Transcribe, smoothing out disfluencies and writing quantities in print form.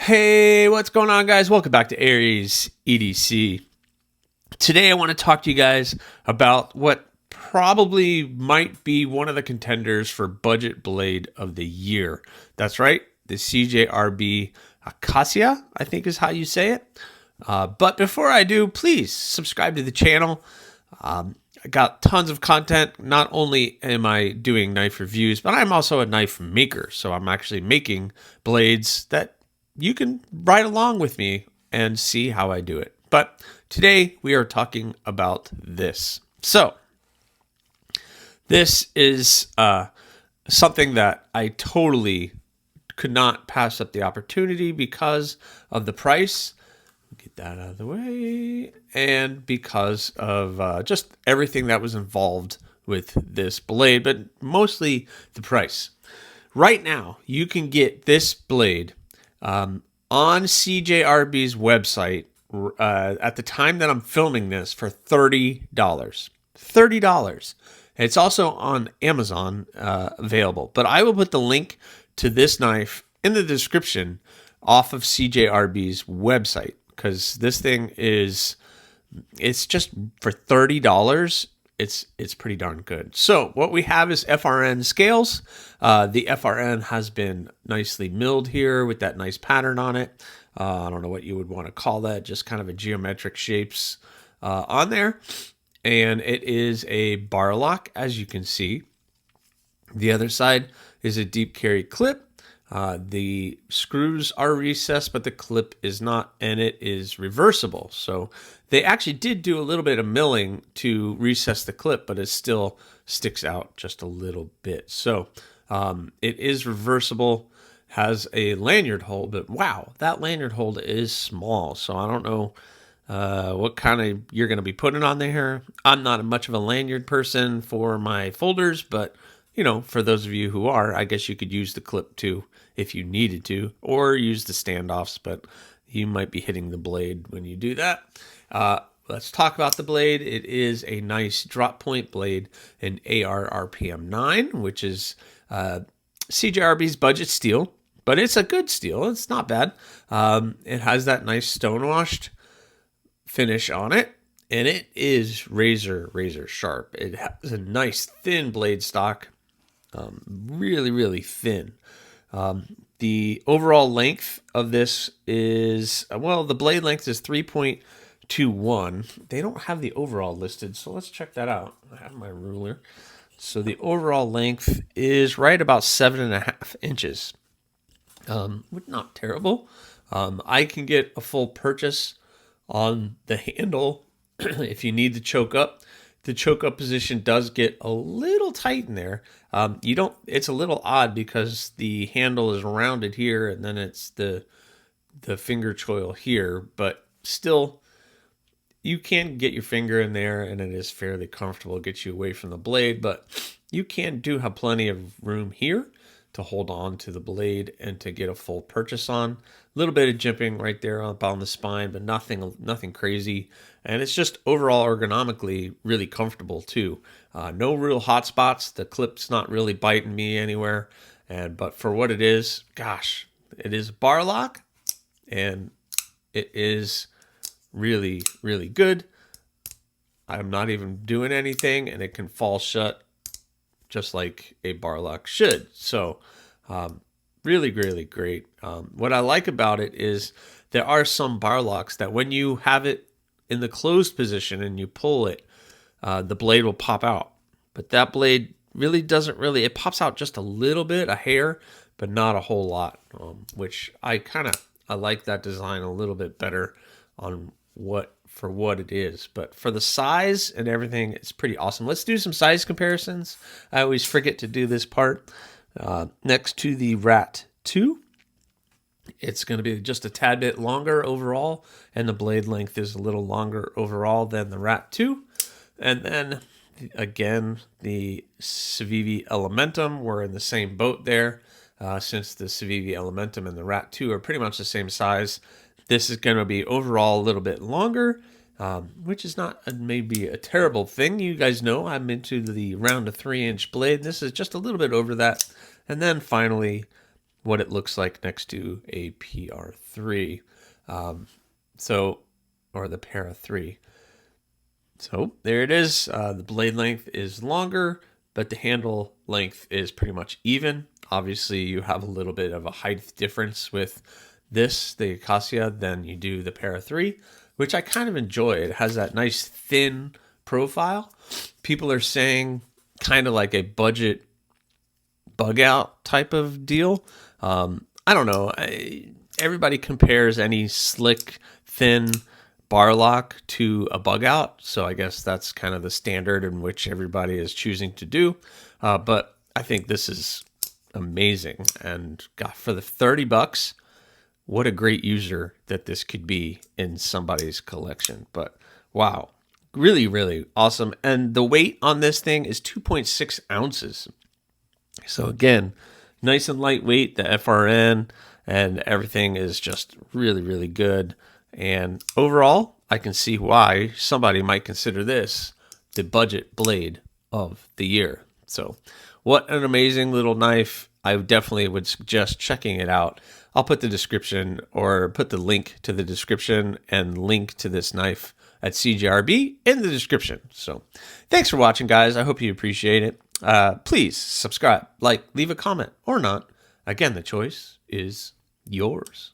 Hey, what's going on, guys? Welcome back to AriesEDC. Today I want to talk to you guys about what probably might be one of the contenders for budget blade of the year. That's right, the CjRB Acacia, I think is how you say it. But before I do, please subscribe to the channel. I got tons of content. Not only am I doing knife reviews, but I'm also a knife maker. So I'm actually making blades that you can ride along with me and see how I do it. But today we are talking about this. So this is something that I totally could not pass up the opportunity because of the price. Get that out of the way. And because of just everything that was involved with this blade, but mostly the price. Right now, you can get this blade on CjRB's website at the time that I'm filming this for $30. $30. It's also on Amazon available. But I will put the link to this knife in the description off of CjRB's website, because this thing it's just for $30. It's pretty darn good. So what we have is FRN scales. The FRN has been nicely milled here with that nice pattern on it. I don't know what you would want to call that, just kind of a geometric shapes on there. And it is a bar lock, as you can see. The other side is a deep carry clip. The screws are recessed, but the clip is not, and it is reversible. So they actually did do a little bit of milling to recess the clip, but it still sticks out just a little bit. So it is reversible, has a lanyard hole, but wow, that lanyard hole is small. So I don't know what kind of you're going to be putting on there. I'm not much of a lanyard person for my folders, but you know, for those of you who are, I guess you could use the clip too if you needed to, or use the standoffs, but you might be hitting the blade when you do that. Let's talk about the blade. It is a nice drop point blade, an AR RPM 9, which is CjRB's budget steel, but it's a good steel. It's not bad. It has that nice stonewashed finish on it, and it is razor sharp. It has a nice thin blade stock. Really thin. The overall length of this is, well, the blade length is 3.21. They don't have the overall listed, so let's check that out. I have my ruler. So the overall length is right about 7.5 inches. Not terrible. I can get a full purchase on the handle if you need to choke up. The choke up position does get a little tight in there. It's a little odd because the handle is rounded here and then it's the finger choil here, but still you can get your finger in there and it is fairly comfortable. It gets you away from the blade, but you do have plenty of room here to hold on to the blade and to get a full purchase on. A little bit of jimping right there up on the spine, but nothing crazy. And it's just overall ergonomically really comfortable too. No real hot spots. The clip's not really biting me anywhere. But for what it is, gosh, it is a bar lock and it is really good. I'm not even doing anything and it can fall shut just like a bar lock should. So really great. What I like about it is there are some bar locks that when you have it in the closed position and you pull it, the blade will pop out. But that blade really doesn't it pops out just a little bit, a hair, but not a whole lot, which I like that design a little bit better on for what it is. But for the size and everything, it's pretty awesome. Let's do some size comparisons. I always forget to do this part. Next to the Rat 2, it's going to be just a tad bit longer overall, and the blade length is a little longer overall than the Rat 2. And then again, the CjRB Elementum, we're in the same boat there, since the CjRB Elementum and the Rat 2 are pretty much the same size. This is going to be overall a little bit longer, which is not maybe a terrible thing. You guys know I'm into the round to 3-inch blade. This is just a little bit over that. And then finally, what it looks like next to a PR3. Or the Para 3. So there it is. The blade length is longer, but the handle length is pretty much even. Obviously, you have a little bit of a height difference with this, the Acacia, than you do the Para 3, which I kind of enjoy. It has that nice thin profile. People are saying kind of like a budget bug out type of deal. I don't know. Everybody compares any slick, thin bar lock to a bug out. So I guess that's kind of the standard in which everybody is choosing to do. But I think this is amazing. And God, for the $30, what a great user that this could be in somebody's collection. But wow, really, really awesome. And the weight on this thing is 2.6 ounces. So again, nice and lightweight, the FRN and everything is just really, really good. And overall, I can see why somebody might consider this the budget blade of the year. So what an amazing little knife. I definitely would suggest checking it out. I'll put the description or put the link to the description and link to this knife at CjRB in the description. So thanks for watching, guys. I hope you appreciate it. Please subscribe, like, leave a comment or not. Again, the choice is yours.